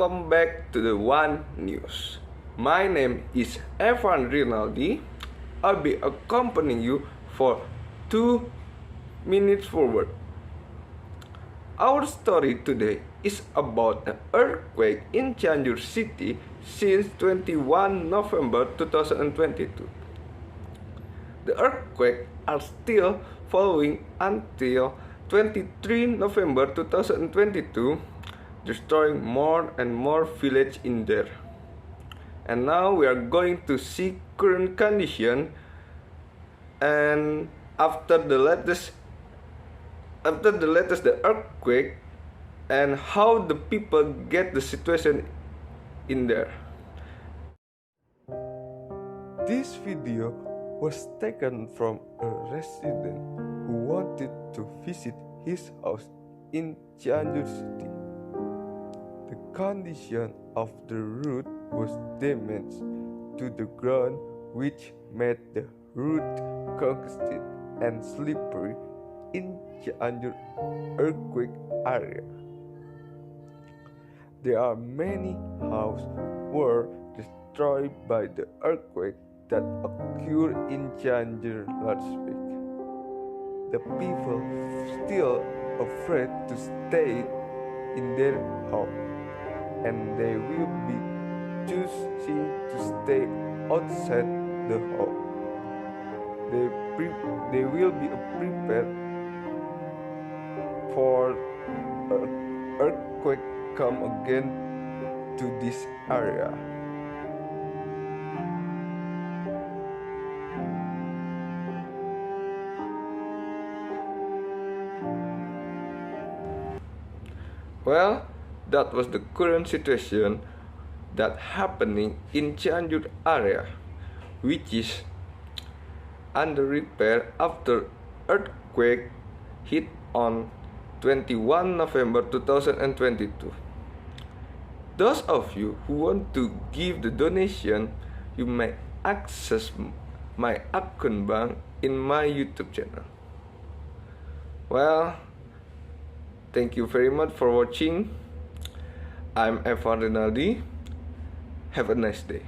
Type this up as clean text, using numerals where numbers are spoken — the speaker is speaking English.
welcome back to the One News. My name is Evan Rinaldi. I'll be accompanying you for 2 minutes forward. Our story today is about an earthquake in Cianjur City since 21 November 2022. The earthquake are still following until 23 November 2022, destroying more and more villages in there. And now we are going to see current condition and after the latest the earthquake and how the people get the situation in there. This video was taken from a resident who wanted to visit his house in Cianjur City. The condition of the roof was damaged to the ground, which made the roof congested and slippery in Cianjur earthquake area. There are many houses were destroyed by the earthquake that occurred in Cianjur last week. The people still afraid to stay in their home, and they will be choosing to stay outside the home. They will be prepared for earthquake come again to this area. Well, that was the current situation that happening in Cianjur area, which is under repair after earthquake hit on 21 November 2022. Those of you who want to give the donation, you may access my account bank in my YouTube channel. Well, thank you very much for watching. I'm Evan Rinaldi. Have a nice day.